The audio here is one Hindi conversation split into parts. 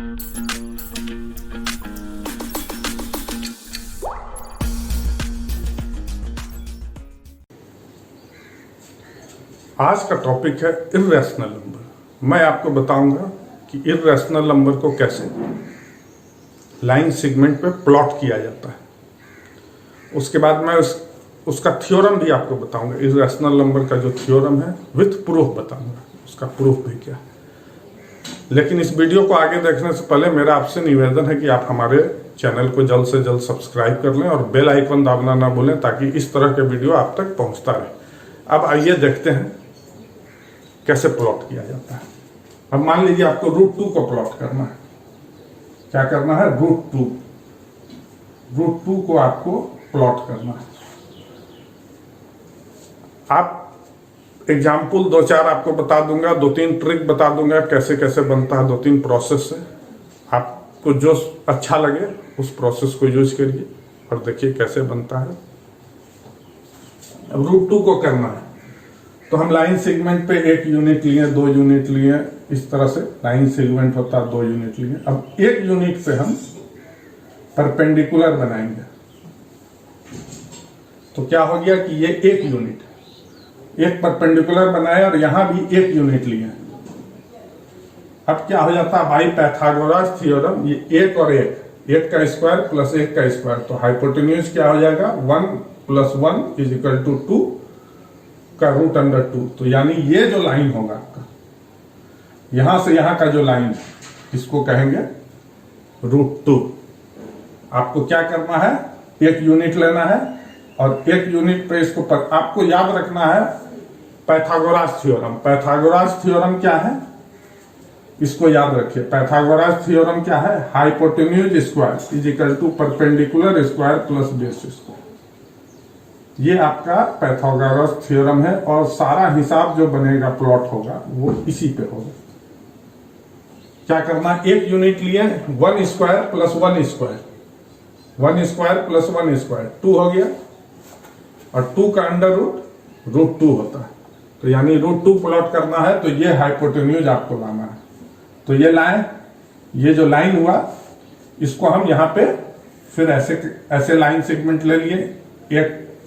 आज का टॉपिक है इर्रेशनल नंबर। मैं आपको बताऊंगा कि इर्रेशनल नंबर को कैसे लाइन सेगमेंट पे प्लॉट किया जाता है। उसके बाद मैं उसका थ्योरम भी आपको बताऊंगा। इर्रेशनल नंबर का जो थ्योरम है विथ प्रूफ बताऊंगा, उसका प्रूफ भी क्या है। लेकिन इस वीडियो को आगे देखने से पहले मेरा आपसे निवेदन है कि आप हमारे चैनल को जल्द से जल्द सब्सक्राइब कर लें और बेल आइकन दबाना ना भूलें, ताकि इस तरह के वीडियो आप तक पहुंचता रहे। अब आइए देखते हैं कैसे प्लॉट किया जाता है। अब मान लीजिए आपको √2 को प्लॉट करना है। क्या करना है? √2 को आपको प्लॉट करना है। आप एग्जाम्पल 2-4 आपको बता दूंगा, 2-3 ट्रिक बता दूंगा कैसे कैसे बनता है, 2-3 प्रोसेस है। आपको जो अच्छा लगे उस प्रोसेस को यूज करिए और देखिए कैसे बनता है। अब √2 को करना है तो हम लाइन सेगमेंट पे 1 यूनिट लिए, 2 यूनिट लिए, इस तरह से लाइन सेगमेंट होता है, 2 यूनिट लिए। अब 1 यूनिट पे हम परपेंडिकुलर बनाएंगे तो क्या हो गया कि ये 1 यूनिट, एक परपेंडिकुलर बनाया और यहां भी 1 यूनिट लिए। अब क्या हो जाता है बाई पाइथागोरस थ्योरम, ये 1 और 1 का स्क्वायर प्लस 1 का स्क्वायर, तो हाइपोटेन्यूज क्या हो जाएगा? 1 + 1 = 2 का √2। तो यानी ये जो लाइन होगा आपका, यहां से यहां का जो लाइन है, इसको कहेंगे √2। आपको क्या करना है? 1 यूनिट लेना है और 1 यूनिट पे इसको आपको याद रखना है पाइथागोरस थ्योरम। पाइथागोरस थ्योरम क्या है? इसको याद रखिए। पाइथागोरस थ्योरम क्या है? Hypotenuse square = perpendicular square plus base square. ये आपका पाइथागोरस थ्योरम है और सारा हिसाब जो बनेगा, प्लॉट होगा, वो इसी पे होगा। क्या करना? 1 यूनिट लिए, 1 square plus 1 square, 1 square plus 1 square 2 हो गया, और 2 का अंडर रूट √2 होता है। तो यानी √2 प्लॉट करना है तो ये हाइपोटेन्यूज आपको लाना है। तो ये लाए, ये जो लाइन हुआ इसको हम यहाँ पे फिर ऐसे लाइन सेगमेंट ले लिए,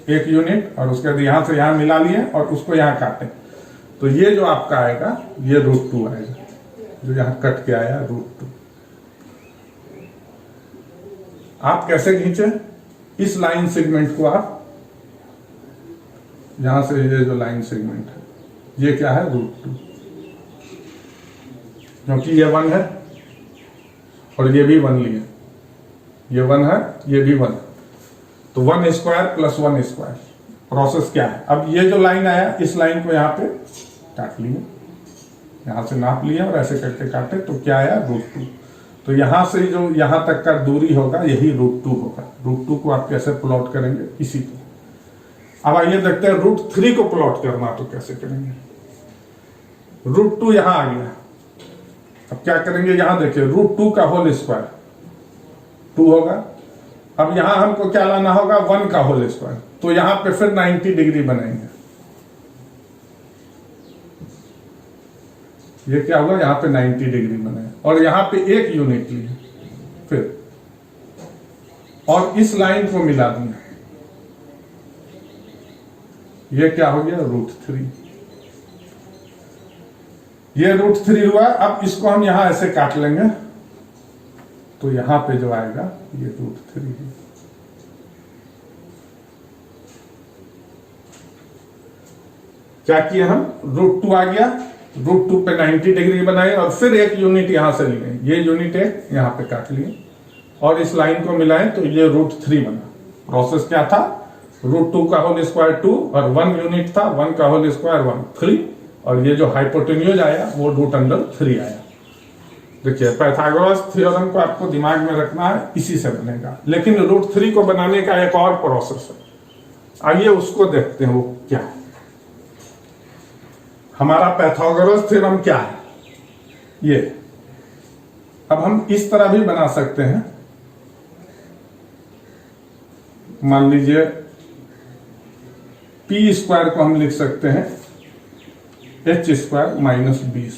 एक यूनिट, और उसके बाद यहां से यहां मिला लिए और उसको यहां काटे। तो ये जो आपका आएगा ये √2 आएगा, जो यहां कट के आया √2। आप कैसे खींचे इस लाइन सेगमेंट को? आप यहां से ये जो लाइन सेगमेंट है ये क्या है? √2, क्योंकि ये 1 है और ये भी 1 लिए, ये 1 है, ये भी 1 है, तो 1 स्क्वायर प्लस 1 स्क्वायर। प्रोसेस क्या है? अब ये जो लाइन आया, इस लाइन को यहां पे काट लिए, यहां से नाप लिया और ऐसे करके काटे, तो क्या आया? √2। तो यहां से जो यहां तक का दूरी होगा यही √2 होगा। √2 को आप कैसे प्लॉट करेंगे? इसी को। अब आइए देखते हैं √3 को प्लॉट करना तो कैसे करेंगे। √2 यहां आ गया, अब क्या करेंगे? यहां देखिए √2 का होल स्क्वायर 2 होगा। अब यहां हमको क्या लाना होगा? 1 का होल स्क्वायर, तो यहां पे फिर 90 डिग्री बनाएंगे। ये क्या होगा? यहां पे 90 डिग्री बनाए और यहां पे 1 यूनिट लिए फिर, और इस लाइन को मिला दिया। ये क्या हो गया? √3। ये √3 हुआ। अब इसको हम यहां ऐसे काट लेंगे तो यहां पे जो आएगा ये √3 है। क्या किए हम? √2 आ गया, √2 पे 90 डिग्री बनाए और फिर 1 यूनिट यहां से लिए, ये यूनिट 1 यहां पे काट लिए और इस लाइन को मिलाएं तो ये √3 बना। प्रोसेस क्या था? √2 का होल स्क्वायर 2 और 1 यूनिट था, 1 का होल स्क्वायर 1, 3, और ये जो हाइपोटेन्यूज आया वो √3 आया। देखिए पाइथागोरस थ्योरम को आपको दिमाग में रखना है, इसी से बनेगा। लेकिन √3 को बनाने का एक और प्रोसेस है, आइए उसको देखते हैं वो क्या है। हमारा पाइथागोरस थ्योरम क्या है? ये। अब हम इस तरह भी बना सकते हैं। मान लीजिए p² को हम लिख सकते हैं h² - b²।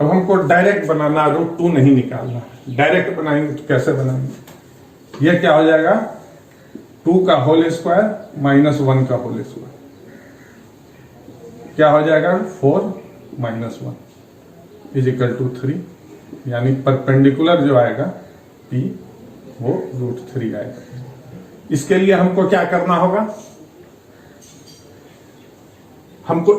अब तो हमको डायरेक्ट बनाना, √2 नहीं निकालना। डायरेक्ट बनाएंगे तो कैसे बनाएंगे? ये क्या हो जाएगा? 2 का होल स्क्वायर माइनस 1 का होल स्क्वायर क्या हो जाएगा? 4 माइनस 1 इज इक्वल टू 3, यानी परपेंडिकुलर जो आएगा P वो √3 आएगा। इसके लिए हमको क्या करना होगा? हमको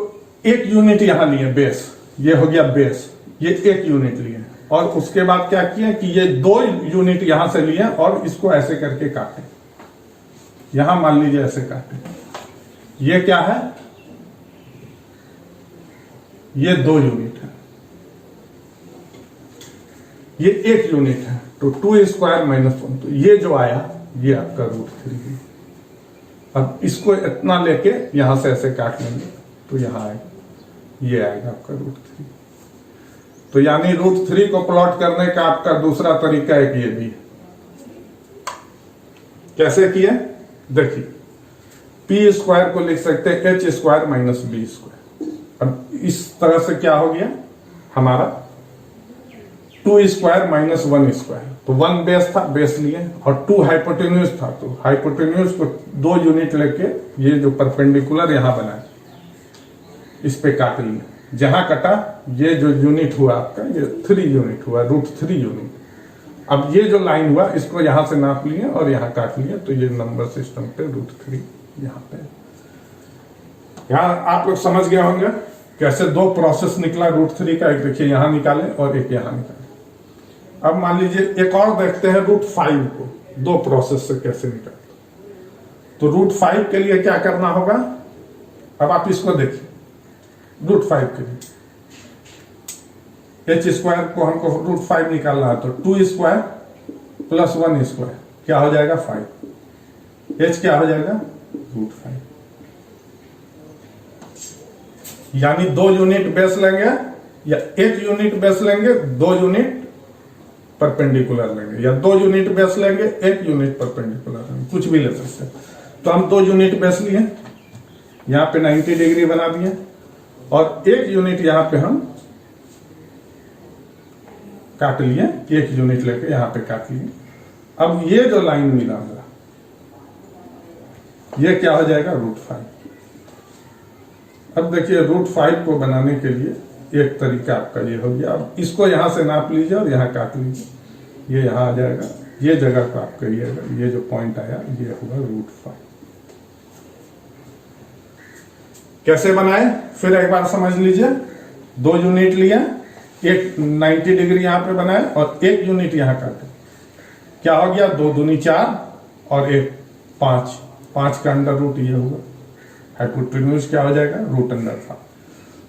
एक यूनिट यहां लिए बेस, ये हो गया बेस, ये एक यूनिट लिए और उसके बाद क्या किया कि ये 2 यूनिट यहां से लिए और इसको ऐसे करके काटे। यहां मान लीजिए ऐसे काटे, ये क्या है? ये 2 यूनिट है, ये 1 यूनिट है, तो 2 स्क्वायर माइनस 1, तो ये जो आया ये आपका √3 है। अब इसको इतना लेके यहां से ऐसे काट लेंगे तो यहां आएगा, ये आएगा आपका √3। तो यानी √3 को प्लॉट करने का आपका दूसरा तरीका एक ये भी है। कैसे किया? देखिए, P स्क्वायर को लिख सकते हैं H square minus B square. अब इस तरह से क्या हो गया हमारा? 2 स्क्वायर माइनस 1 स्क्वायर, तो 1 बेस था, बेस लिए, और 2 हाइपोटेन्यूज था, तो हाइपोटेन्यूज को 2 यूनिट लेके ये जो परपेंडिकुलर यहां बनाए इस पे काट लिए। जहां कटा ये जो यूनिट हुआ आपका, ये 3 यूनिट हुआ, √3 यूनिट। अब ये जो लाइन हुआ इसको यहां से नाप लिए और यहां काट लिए, तो ये नंबर सिस्टम पे √3 यहां पे। यहां आप लोग समझ गए होंगे कैसे 2 प्रोसेस निकला √3 का। एक देखिए यहां निकाले और एक यहां निकाले। अब मान लीजिए एक और देखते हैं √5 को 2 प्रोसेस से कैसे निकालते। तो √5 के लिए क्या करना होगा? अब आप इसको देखिए, √5 के लिए H स्क्वायर को हमको √5 निकालना है, तो 2 स्क्वायर प्लस 1 स्क्वायर क्या हो जाएगा? 5। H क्या हो जाएगा? √5। यानी 2 यूनिट बेस लेंगे या 1 यूनिट बेस लेंगे, 2 यूनिट परपेंडिकुलर लेंगे, या 2 यूनिट बेस लेंगे, 1 यूनिट परपेंडिकुलर लेंगे, कुछ भी ले सकते हैं। तो हम 2 यूनिट बेस लिए, यहां पे 90 डिग्री बना दिए और 1 यूनिट यहां पे हम काट लिए, 1 यूनिट लेके यहां पे काट लिए। अब ये जो लाइन मिला होगा ये क्या हो जाएगा? √5। अब देखिए √5 को बनाने के लिए एक तरीका आपका ये हो गया। अब इसको यहां से नाप लीजिए और यहां काट लीजिए, ये यहां आ जाएगा, ये जगह को आप करिएगा, ये जो पॉइंट आया ये होगा √5। कैसे बनाए फिर एक बार समझ लीजिए। 2 यूनिट लिया, एक 90 डिग्री यहां पे बनाए और 1 यूनिट यहां काटे, क्या हो गया? 2 दूनी 4 और 1 5, 5 का अंडर रूट ये होगा। हाइपोटेन्यूज क्या हो जाएगा? √5।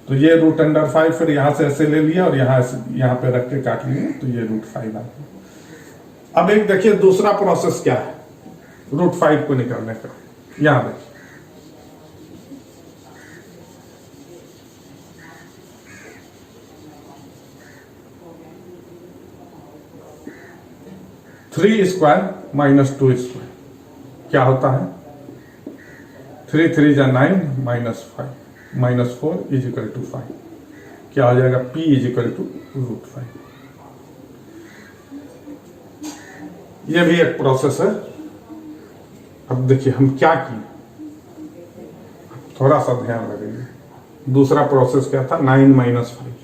तो ये √5 फिर यहां से ऐसे ले लिया और यहां पे रख के काट लिए, तो ये √5 आ गया। अब एक देखिए दूसरा प्रोसेस क्या है √5 को निकालने का। यहां देखिए, थ्री स्क्वायर माइनस 2 स्क्वायर क्या होता है? 3 3 जा 9 minus 5 minus 4 is equal to 5 क्या हो जाएगा? P is equal to √5। यह भी एक प्रोसेस है। अब देखिए हम क्या किए, थोड़ा सा ध्यान लगेगा। दूसरा प्रोसेस क्या था? 9 minus 5,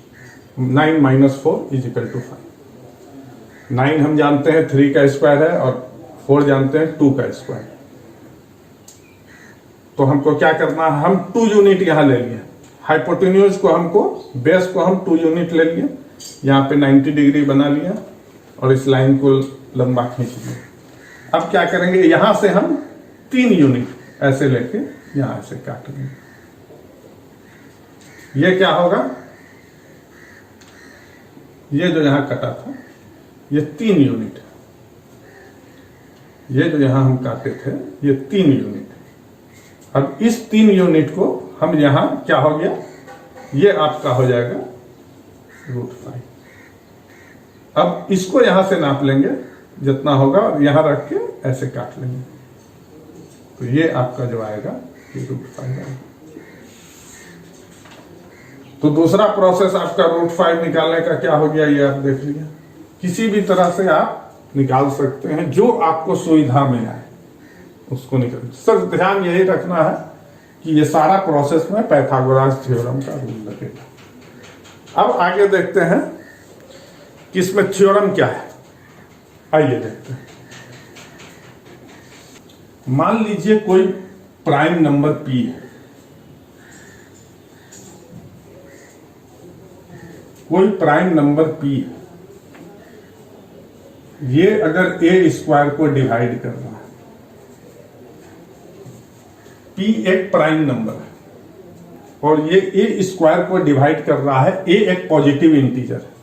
9 minus 4 is equal to 5। 9 हम जानते हैं 3 का स्क्वायर है और 4 जानते हैं 2 का स्क्वायर। तो हमको क्या करना है? हम 2 यूनिट यहां ले लिए, हाइपोटेन्यूज को हमको, बेस को हम 2 यूनिट ले लिए, यहां पे 90 डिग्री बना लिया और इस लाइन को लंबा खींच लिया। अब क्या करेंगे? यहां से हम 3 यूनिट ऐसे लेके यहां से काटेंगे। ये क्या होगा? ये जो यहां कटा था ये 3 यूनिट, ये जो यहां हम काटे थे ये 3 यूनिट। अब इस 3 यूनिट को हम यहां क्या हो गया? ये आपका हो जाएगा √5। अब इसको यहां से नाप लेंगे जितना होगा और यहां रख के ऐसे काट लेंगे, तो ये आपका जो आएगा ये √5 आएगा। तो दूसरा प्रोसेस आपका √5 निकालने का क्या हो गया, ये आप देख लिया। किसी भी तरह से आप निकाल सकते हैं, जो आपको सुविधा में आए उसको निकाल। सिर्फ ध्यान यही रखना है कि ये सारा प्रोसेस में पाइथागोरस थ्योरम का रूल लगेगा। अब आगे देखते हैं कि इसमें थ्योरम क्या है। आइए देखते हैं। मान लीजिए कोई प्राइम नंबर p है, कोई प्राइम नंबर p है, ये अगर a स्क्वायर को डिवाइड कर रहा है, p एक प्राइम नंबर है और ये a स्क्वायर को डिवाइड कर रहा है, a एक पॉजिटिव इंटीजर है।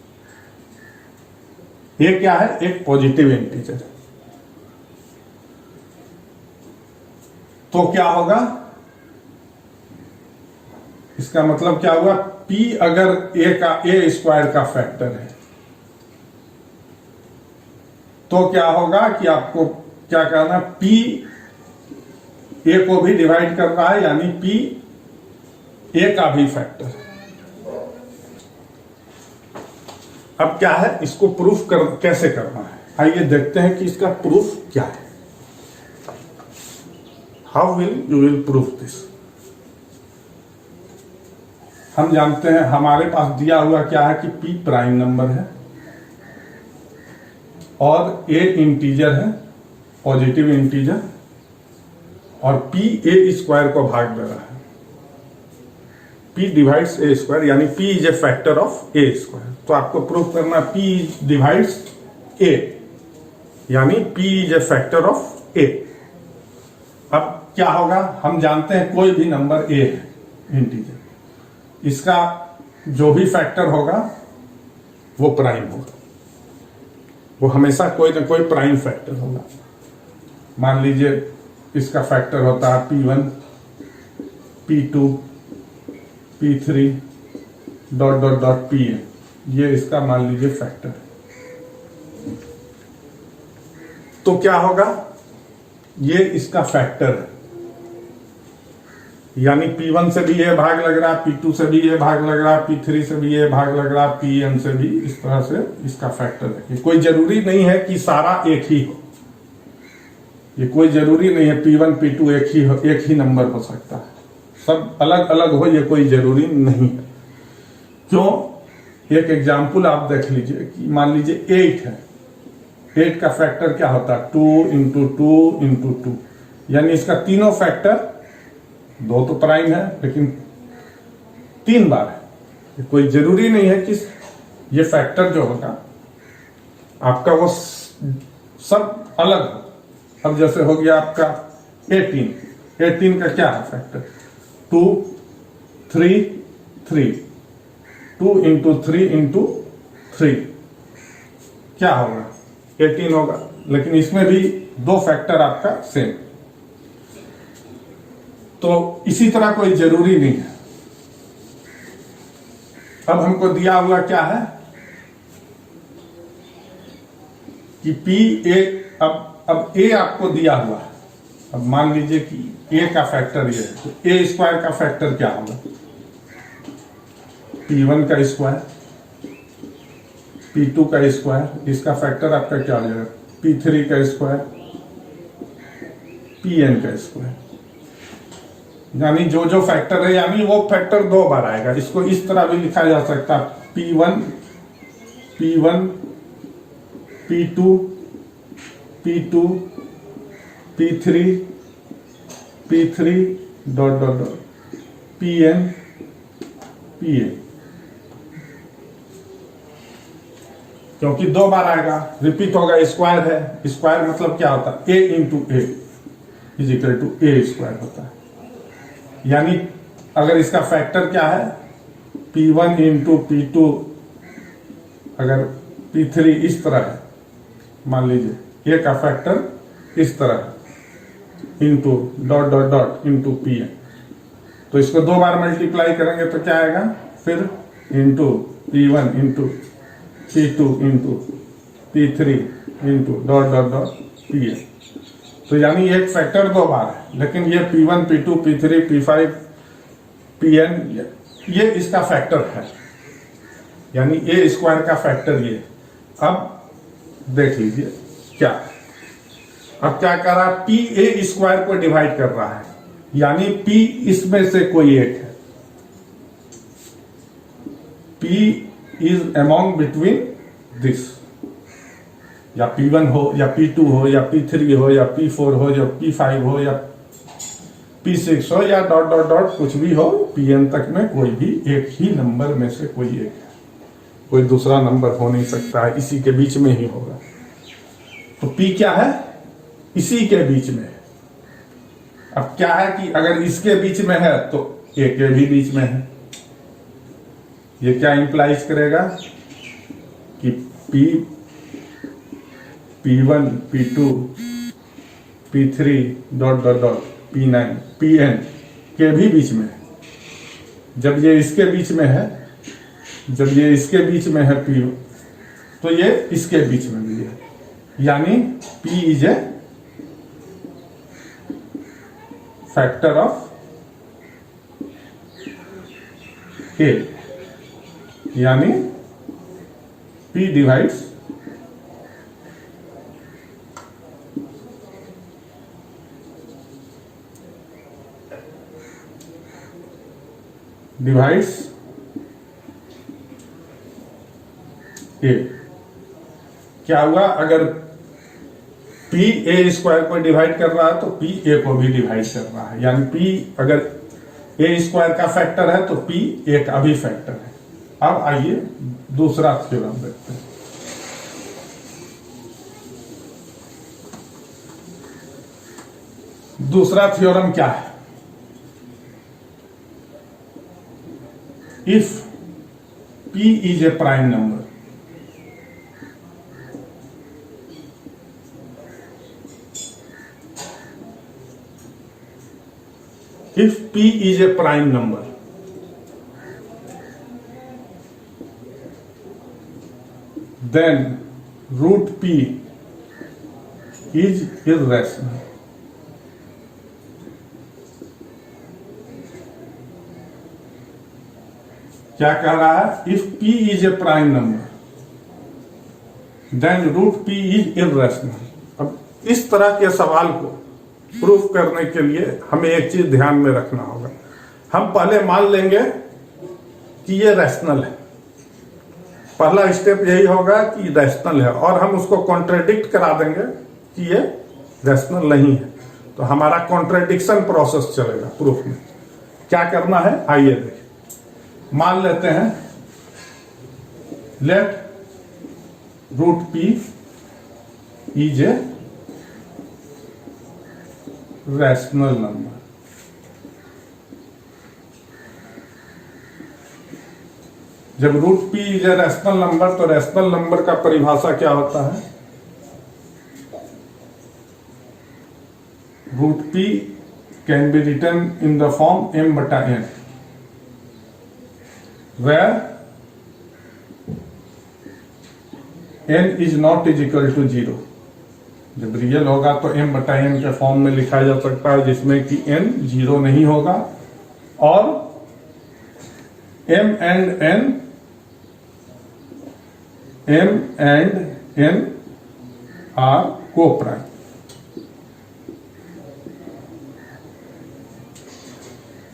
ये क्या है, एक पॉजिटिव इंटीजर। तो क्या होगा, इसका मतलब क्या हुआ, p अगर a स्क्वायर का फैक्टर है तो क्या होगा कि आपको क्या करना, p a को भी डिवाइड कर रहा है, यानी p a का भी फैक्टर है। अब क्या है, इसको प्रूफ कैसे करना है, आइए देखते हैं कि इसका प्रूफ क्या है। How will you will proof this. हम जानते हैं, हमारे पास दिया हुआ क्या है कि p प्राइम नंबर है और a इंटीजर है, पॉजिटिव इंटीजर, और p a स्क्वायर को भाग दे रहा है। p डिवाइड्स a स्क्वायर, यानी p is A factor of a square. तो आपको प्रूफ करना p डिवाइड्स a, यानी p is A factor of a। अब क्या होगा, हम जानते हैं कोई भी नंबर a है इंटीजर, इसका जो भी फैक्टर होगा वो प्राइम होगा, वो हमेशा कोई ना कोई प्राइम फैक्टर होगा। मान लीजिए इसका फैक्टर होता है p1, p2, p3 dot dot dot pn, ये इसका मान लीजिए फैक्टर है। तो क्या होगा, ये इसका फैक्टर है, यानी p1 से भी ये भाग लग रहा है, p2 से भी ये भाग लग रहा है, p3 से भी ये भाग लग रहा है, pn से भी, इस तरह से इसका फैक्टर है। कोई जरूरी नहीं है कि सारा एक ही हो, ये कोई जरूरी नहीं है p1 p2 एक ही नंबर हो सकता है, सब अलग अलग हो, ये कोई जरूरी नहीं है। क्यों, एक एग्जाम्पल आप देख लीजिए कि मान लीजिए 8 है, 8 का फैक्टर क्या होता है, 2 इंटू 2 इंटू 2, यानी इसका तीनों फैक्टर, दो तो प्राइम है लेकिन 3 बार है। कोई जरूरी नहीं है कि ये फैक्टर जो होगा आपका वो सब अलग हो। अब जैसे हो गया आपका 18 का क्या है फैक्टर, 2 3 3, 2 इंटू 3 इंटू 3 क्या होगा, 18 होगा, लेकिन इसमें भी दो फैक्टर आपका सेम। तो इसी तरह कोई जरूरी नहीं है। अब हमको दिया हुआ क्या है कि p a, अब a आपको दिया हुआ है। अब मान लीजिए कि a का फैक्टर ये है, तो a स्क्वायर का फैक्टर क्या होगा, p1 का स्क्वायर, p2 का स्क्वायर, इसका फैक्टर आपका क्या हो जाएगा, p3 का स्क्वायर, pn का स्क्वायर, यानी जो जो फैक्टर है, यानी वो फैक्टर 2 बार आएगा। इसको इस तरह भी लिखा जा सकता है, p1 p2 p2 p3 dot dot dot pn, क्योंकि 2 बार आएगा, रिपीट होगा, स्क्वायर है, स्क्वायर मतलब क्या होता है, a into a is equal to a square होता है। यानी अगर इसका फैक्टर क्या है, p1 इंटू p2, अगर p3 इस तरह है, मान लीजिए a का फैक्टर इस तरह है, into dot dot dot into pn, तो इसको 2 बार मल्टीप्लाई करेंगे तो क्या आएगा, फिर into p1 into p2 into p3 into dot dot dot pn। तो यानी एक फैक्टर 2 बार है, लेकिन ये p1 p2 p3 p5 pn ये इसका फैक्टर है, यानी ए स्क्वायर का फैक्टर ये। अब देख लीजिए क्या, अब क्या कर रहा है, पी ए स्क्वायर को डिवाइड कर रहा है, यानी पी इसमें से कोई एक है। P is among between this, या P1 हो या P2 हो या P3 हो या P4 हो या P5 हो या P6 हो या डॉट डॉट डॉट कुछ भी हो, Pn तक में कोई भी एक ही नंबर में से कोई एक है, कोई दूसरा नंबर हो नहीं सकता है, इसी के बीच में ही होगा। तो P क्या है, इसी के बीच में है। अब क्या है कि अगर इसके बीच में है तो A के भी बीच में है। ये क्या इंप्लाइज करेगा कि P1, P2, P3 dot dot dot P9, Pn के भी बीच में है। जब ये इसके बीच में है, जब ये इसके बीच में है P, तो ये इसके बीच में भी है, यानी P is A factor of A, यानी P डिवाइड्स A। क्या हुआ, अगर P A स्क्वायर को डिवाइड कर रहा है तो P A को भी डिवाइड कर रहा है, यानी P अगर A स्क्वायर का फैक्टर है तो P A का भी फैक्टर है। अब आइए दूसरा थ्योरम देखते हैं। दूसरा थ्योरम क्या है, if P is a prime number, if P is a prime number, then root P is irrational। क्या कह रहा है, if P is a prime number then root P is irrational. अब इस तरह के सवाल को प्रूफ करने के लिए हमें एक चीज ध्यान में रखना होगा। हम पहले मान लेंगे कि ये रैशनल है, पहला स्टेप यही होगा कि रैशनल है, और हम उसको कॉन्ट्रेडिक्ट करा देंगे कि ये रैशनल नहीं है, तो हमारा कॉन्ट्रेडिक्शन प्रोसेस चलेगा प्रूफ में। क्या करना है, आइए देखिए। मान लेते हैं let root P is a rational number. जब root P is a rational number, तो रैशनल नंबर का परिभाषा क्या होता है, root P can be written in the form m/n, where n is not is equal to 0। जब रियल होगा तो m/n के फॉर्म में लिखा जा सकता है, जिसमें कि n 0 नहीं होगा, और m and n are co-prime।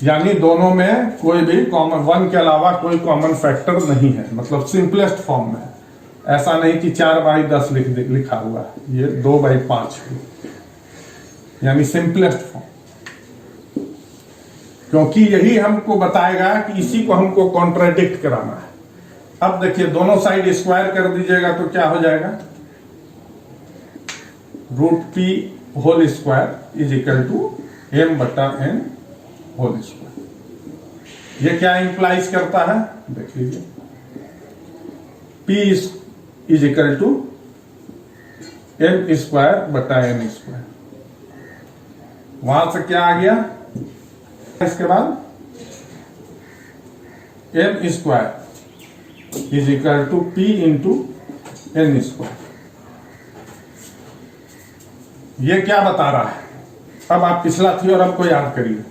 यानी दोनों में कोई भी कॉमन, 1 के अलावा कोई कॉमन फैक्टर नहीं है, मतलब सिंपलेस्ट फॉर्म में। ऐसा नहीं कि 4/10 लिखा हुआ है, ये 2/5 है, यानी सिंपलेस्ट फॉर्म, क्योंकि यही हमको बताएगा कि इसी को हमको कॉन्ट्राडिक्ट कराना है। अब देखिए, दोनों साइड स्क्वायर कर दीजिएगा तो क्या हो जाएगा, root P whole square is equal to m/n whole square. ये क्या इंप्लाइज करता है, देख लीजिए, P is equal to m स्क्वायर/n स्क्वायर। वहां से क्या आ गया, इसके बाद m square is equal to P into n square. ये क्या बता रहा है, अब आप पिछला थ्योरम को याद करिए।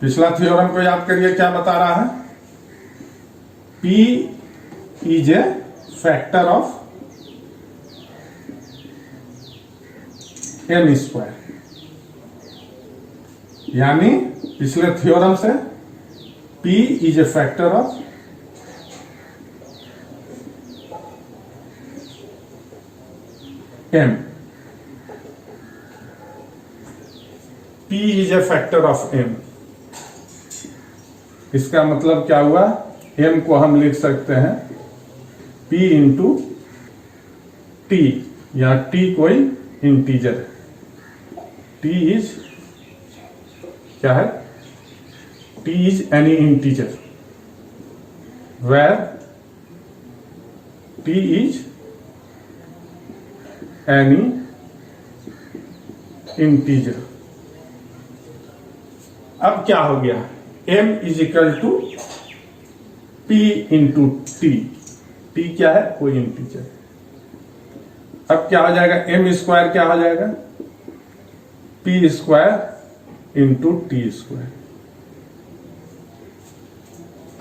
पिछला थ्योरम को याद करिए, क्या बता रहा है? P is A factor of m square, यानी पिछले थ्योरम से P is A factor of m. P is A factor of m. इसका मतलब क्या हुआ? m को हम लिख सकते हैं P इंटू टी, या t कोई इंटीजर है. t इज क्या है? t is any integer where t is any integer. अब क्या हो गया? m is equal to p into T. T क्या है? कोई इंटीजर. अब क्या हो जाएगा? m स्क्वायर क्या हो जाएगा? p square into T square.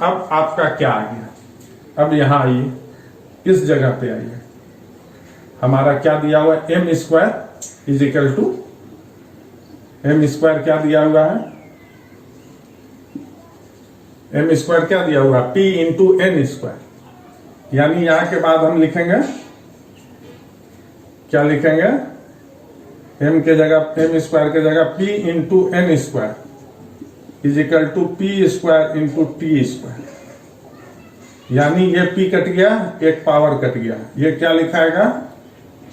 अब आपका क्या आ गया? अब यहां आइए, इस जगह पे आइए. हमारा क्या दिया हुआ है? m square is equal to, m square क्या दिया हुआ है? m स्क्वायर क्या दिया हुआ? p into n square. यानी यहां के बाद हम लिखेंगे, क्या लिखेंगे? m के जगह, m स्क्वायर के जगह p into n square is equal to p square into T square. यानी ये p कट गया, एक पावर कट गया. ये क्या लिखाएगा?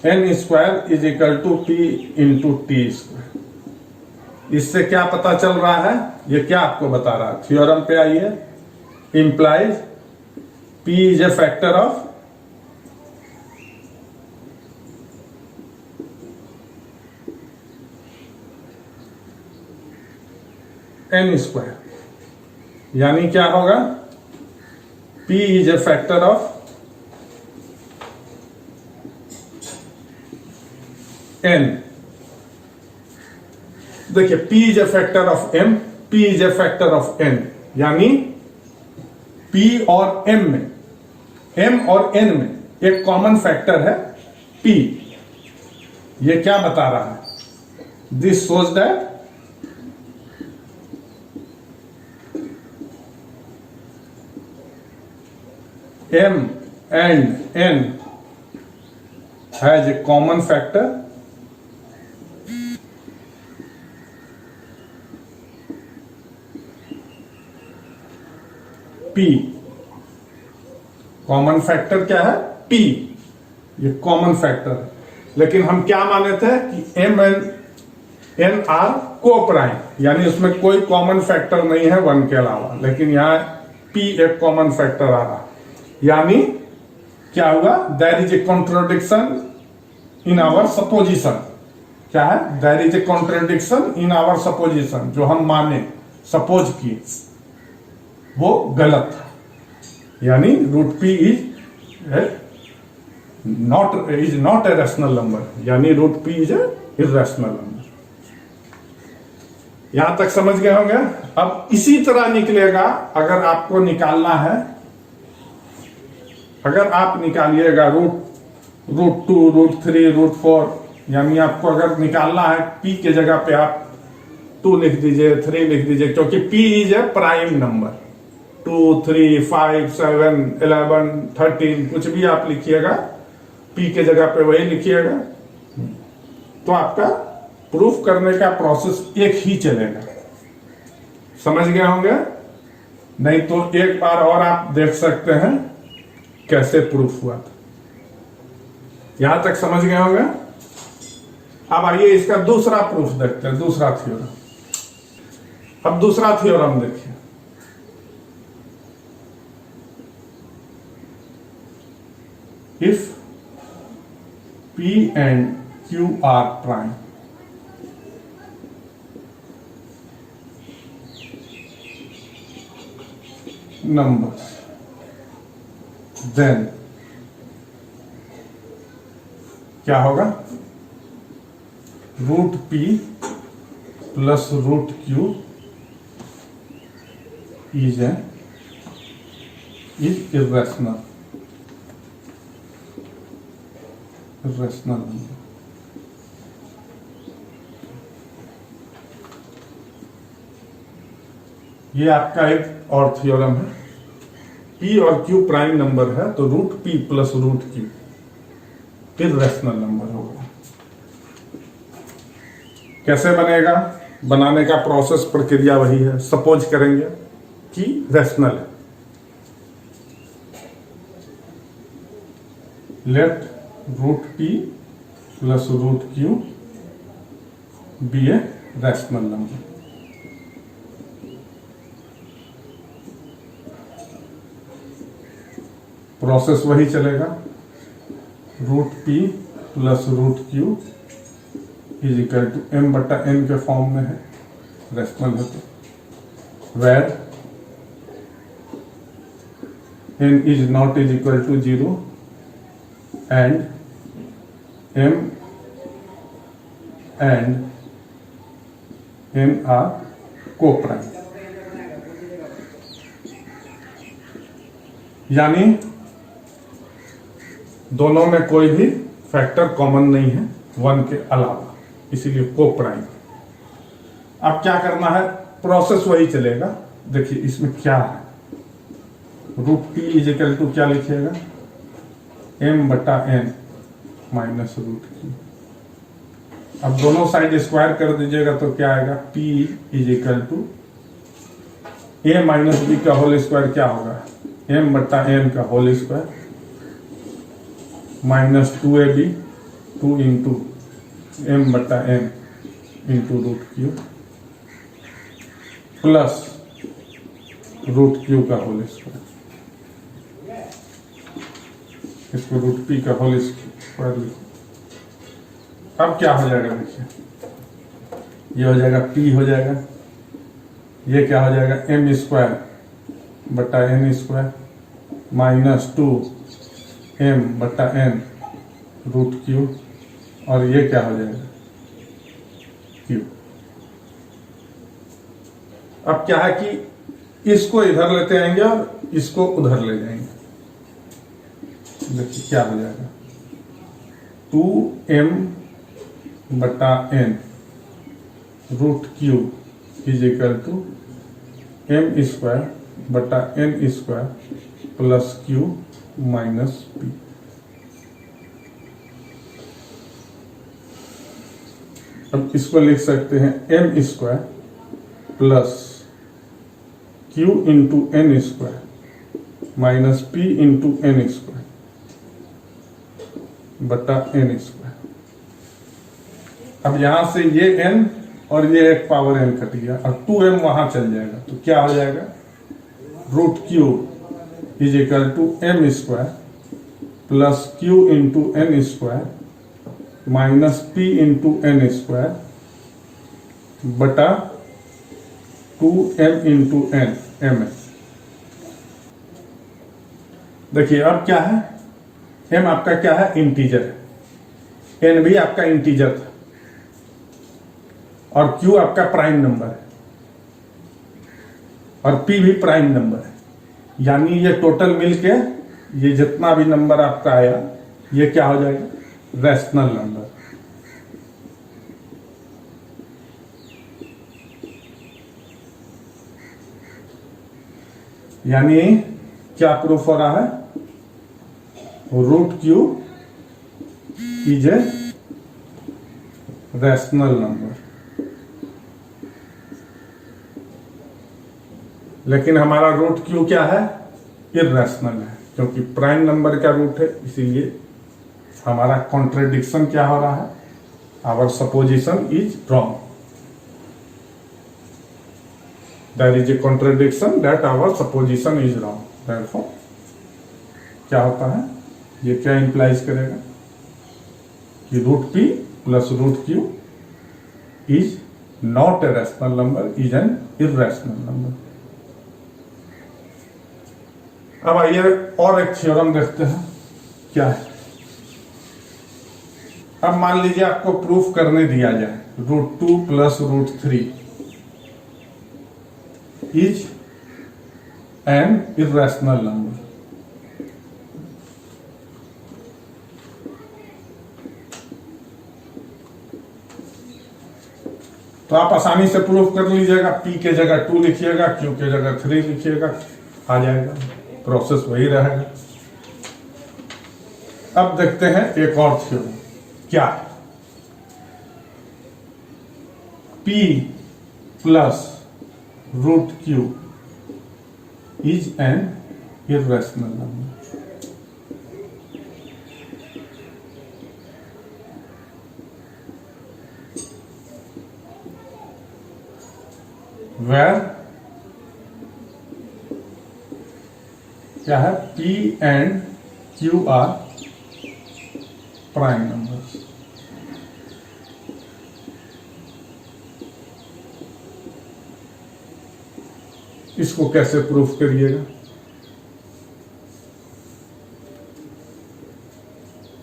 n square is equal to p into T square. इससे क्या पता चल रहा है? ये क्या आपको बता रहा है? थ्योरम पे आइए. Implies p is A factor of n square. यानी क्या होगा? p is A factor of n. देखिए, p is A factor of m, p is A factor of n. यानी p और m में, m और n में एक कॉमन फैक्टर है p. ये क्या बता रहा है? This shows that m and n has a common factor p. Common factor क्या है? p. ये कॉमन फैक्टर है. लेकिन हम क्या माने थे कि m and n are coprime, यानी उसमें कोई कॉमन फैक्टर नहीं है 1 के अलावा. लेकिन यहां p एक कॉमन फैक्टर आ रहा. यानी क्या हुआ? There is a contradiction in our supposition. क्या है? There is a contradiction in our supposition. जो हम माने, सपोज किए, वो गलत था. यानी root P is not a rational number. यानी root P is a irrational number. यहां तक समझ गए होंगे. अब इसी तरह निकलेगा अगर आपको निकालना है. अगर आप निकालिएगा रूट 2, रूट 3, रूट 4, यानी आपको अगर निकालना है p के जगह पे आप 2 लिख दीजिए, 3 लिख दीजिए, क्योंकि p is a prime number. 2, 3, 5, 7, 11, 13 कुछ भी आप लिखिएगा, p के जगह पे वही लिखिएगा. तो आपका प्रूफ करने का प्रोसेस एक ही चलेगा. समझ गए होंगे? नहीं तो एक बार और आप देख सकते हैं कैसे प्रूफ हुआ था. यहां तक समझ गए होंगे. अब आइए इसका दूसरा प्रूफ देखते हैं, दूसरा थ्योरम. अब दूसरा थ्योरम देखिए. If p and q are prime, numbers, then क्या होगा? Root p plus root q is irrational number. ये आपका एक और थ्योरम है। P और Q प्राइम नंबर है तो root P plus root Q irrational number होगा। कैसे बनेगा? बनाने का प्रोसेस प्रक्रिया वही है। सपोज करेंगे कि रैशनल है, let root P plus root Q be a rational number. Process वही चलेगा, root P plus root Q is equal to m बटा n के फॉर्म में है, रैशनल है तो where n is not is equal to 0 and m and n are coprime. यानी दोनों में कोई भी फैक्टर कॉमन नहीं है 1 के अलावा, इसीलिए को प्राइम। अब क्या करना है? प्रोसेस वही चलेगा। देखिए इसमें क्या है, root P is equal to क्या लिखिएगा, m बटा n माइनस रूट Q। अब दोनों साइड स्क्वायर कर दीजिएगा तो क्या आएगा, P is equal to a minus B का होल स्क्वायर क्या होगा, m बटा n का whole square minus 2ab 2 into m बटा n into root Q plus root Q का होल स्क्वायर, इसको रूट P का होल स्क्वायर लिखो। अब क्या हो जाएगा, देखिए ये हो जाएगा P हो जाएगा, ये क्या हो जाएगा m स्क्वायर बटा n स्क्वायर माइनस 2 m बटा n रूट Q, और ये क्या हो जाएगा Q। अब क्या है कि इसको इधर लेते आएंगे और इसको उधर ले जाएंगे। देखिए क्या हो जाएगा, 2m बटा n root Q is equal to m square बटा n square plus Q minus P। अब इसको लिख सकते हैं m square plus Q into n square minus P into n square बटा n स्क्वायर। अब यहां से ये n और ये एक पावर n कट गया, अब 2m वहां चल जाएगा तो क्या हो जाएगा, root Q is equal to m square plus Q into n square minus P into n square बटा 2m इंटू n m। देखिए अब क्या है, m आपका क्या है, इंटीजर है, n भी आपका इंटीजर था और Q आपका प्राइम नंबर है और P भी प्राइम नंबर है। यानी ये टोटल मिलके ये जितना भी नंबर आपका आया ये क्या हो जाएगा, रैशनल नंबर। यानी क्या प्रूफ हो रहा है, root Q is a rational number. लेकिन हमारा रूट Q क्या है, इर्रेशनल है, क्योंकि प्राइम नंबर का रूट है, इसीलिए हमारा कॉन्ट्रडिक्शन क्या हो रहा है, our supposition is wrong. There is a contradiction that our supposition is wrong. Therefore क्या होता है, ये क्या इंप्लाइज करेगा कि root P plus root Q is not a rational number, is an irrational number. अब आइए और एक थ्योरम देखते हैं क्या है। अब मान लीजिए आपको प्रूफ करने दिया जाए root 2 plus root 3 is an irrational number. तो आप आसानी से प्रूफ कर लीजिएगा, P के जगह 2 लिखिएगा, Q के जगह 3 लिखिएगा, आ जाएगा, प्रोसेस वही रहेगा। अब देखते हैं एक और थ्योरम क्या है। P plus root Q is an irrational number. where क्या है, P and Q are prime numbers। इसको कैसे प्रूफ करिएगा?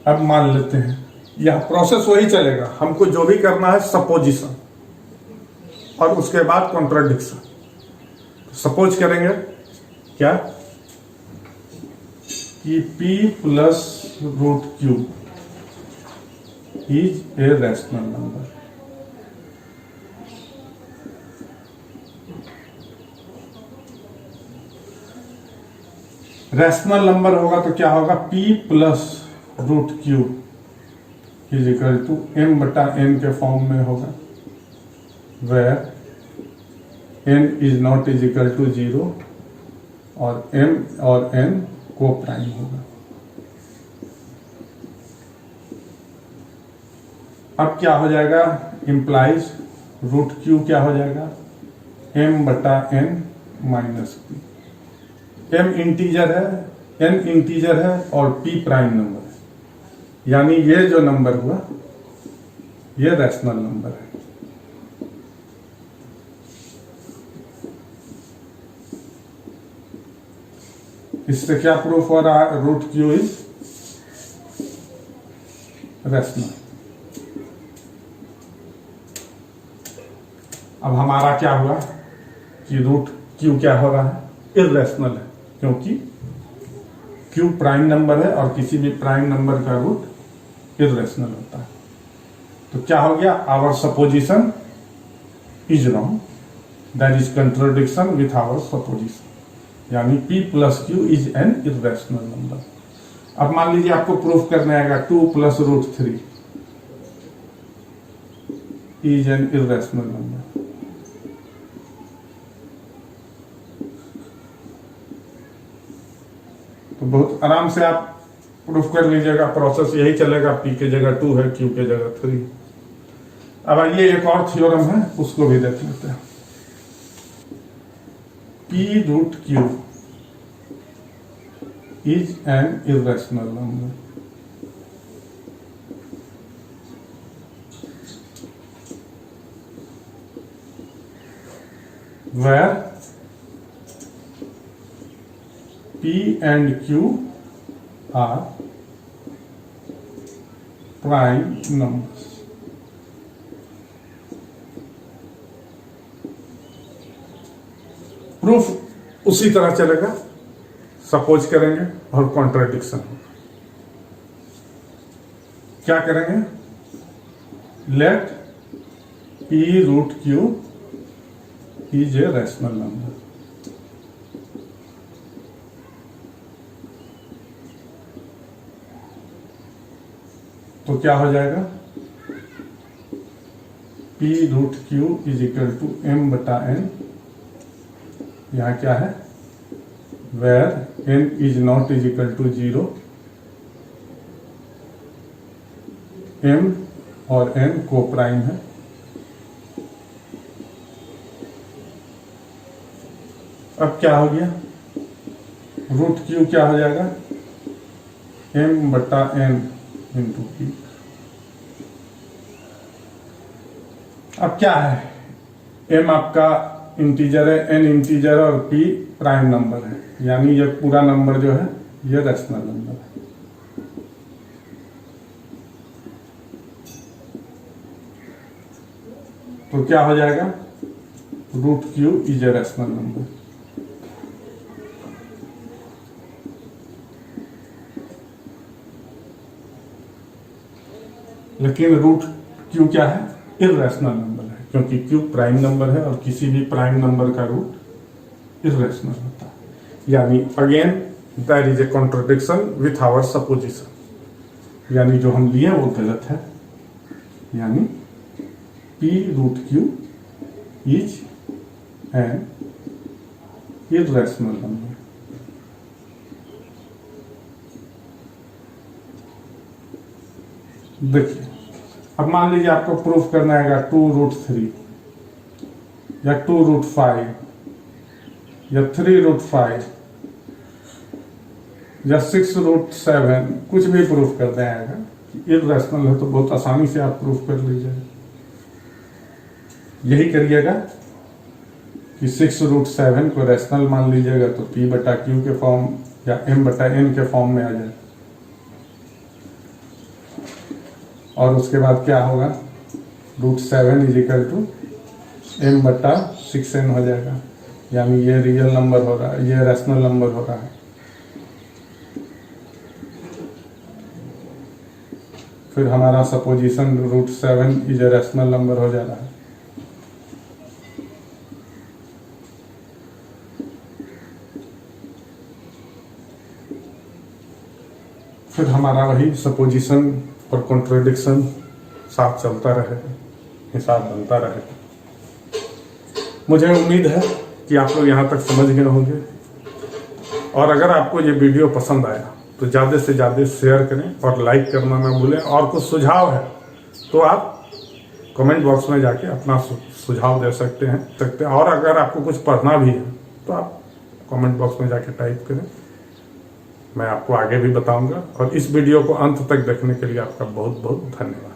अब मान लेते हैं यह प्रोसेस वही चलेगा, हमको जो भी करना है सपोजिशन और उसके बाद कॉन्ट्राडिक्शन। सपोज करेंगे क्या कि P plus root Q is a rational number. Rational number होगा तो क्या होगा, P plus root Q is equal to m बटा n के फॉर्म में होगा, where n is not is equal to 0 और m और n को प्राइम होगा। अब क्या हो जाएगा, इंप्लाइज रूट Q क्या हो जाएगा, m बटा n minus p। m integer है, n इंटीजर है और p प्राइम नंबर है, यानी ये जो नंबर हुआ ये रैशनल नंबर है। इससे क्या प्रूफ हो रहा है, रूट Q इज रैशनल। अब हमारा क्या हुआ कि रूट Q क्या हो रहा है, इर्रेशनल है, क्योंकि Q प्राइम नंबर है और किसी भी प्राइम नंबर का रूट इर्रेशनल होता है। तो क्या हो गया, our supposition is wrong, that is contradiction with our supposition, यानी P plus Q is an irrational number. अब मान लीजिए आपको प्रूफ करने आएगा 2 plus root 3 is an irrational number. तो बहुत आराम से आप प्रूफ कर लीजिएगा, प्रोसेस यही चलेगा, P के जगह 2 है, Q के जगह 3। अब आइए एक और थ्योरम है उसको भी देख लेते हैं। P root Q is an irrational number। where P and Q are prime numbers। Proof उसी तरह चलेगा, सपोज करेंगे और कॉन्ट्राडिक्शन होगा। क्या करेंगे, let P root Q is a rational number. तो क्या हो जाएगा, P root Q is equal to m बटा n। यहां क्या है, where n is not is equal to 0, m और n को प्राइम है। अब क्या हो गया, रूट Q क्या हो जाएगा, m बटा n इंटू P। अब क्या है, m आपका इंटीजर है, n इंटीजर है और P प्राइम नंबर है, यानी ये पूरा नंबर जो है ये रैशनल नंबर है। तो क्या हो जाएगा, root Q is a rational number. लेकिन रूट क्यू क्या है? इर्रेशनल नंबर है, क्योंकि क्यू प्राइम नंबर है और किसी भी प्राइम नंबर का रूट इर्रेशनल होता है। यानी again that is a contradiction with our supposition, यानी जो हम लिए वो गलत है। यानी P root Q is an irrational number. देखिए, अब मान लीजिए आपको प्रूफ करना है 2√3 या 2√5 या 3√5 या 6√7, कुछ भी प्रूफ करना है इर्रेशनल है तो बहुत आसानी से आप प्रूफ कर लीजिएगा। यही करिएगा कि 6√7 को रैशनल मान लीजिएगा तो P बटा Q के फॉर्म या M बटा N के फॉर्म में आ जाए। और उसके बाद क्या होगा? √7 इज इक्वल टू M बटा 6N हो जाएगा। यानी ये रियल नंबर हो रहा है, ये रैशनल नंबर हो रहा है। फिर हमारा supposition √7 is a rational number हो जा रहा है। फिर हमारा वही सपोजिशन और कॉन्ट्रडिक्शन साथ चलता रहे, हिसाब बनता रहे। मुझे उम्मीद है कि आप लोग यहाँ तक समझ गए होंगे, और अगर आपको ये वीडियो पसंद आया तो ज़्यादा से ज़्यादा शेयर करें और लाइक करना ना भूलें। और कुछ सुझाव है तो आप कमेंट बॉक्स में जाके अपना सुझाव दे सकते हैं। और अगर आपको कुछ पढ़ना भी है तो आप कमेंट बॉक्स में जाके टाइप करें, मैं आपको आगे भी बताऊंगा। और इस वीडियो को अंत तक देखने के लिए आपका बहुत बहुत धन्यवाद।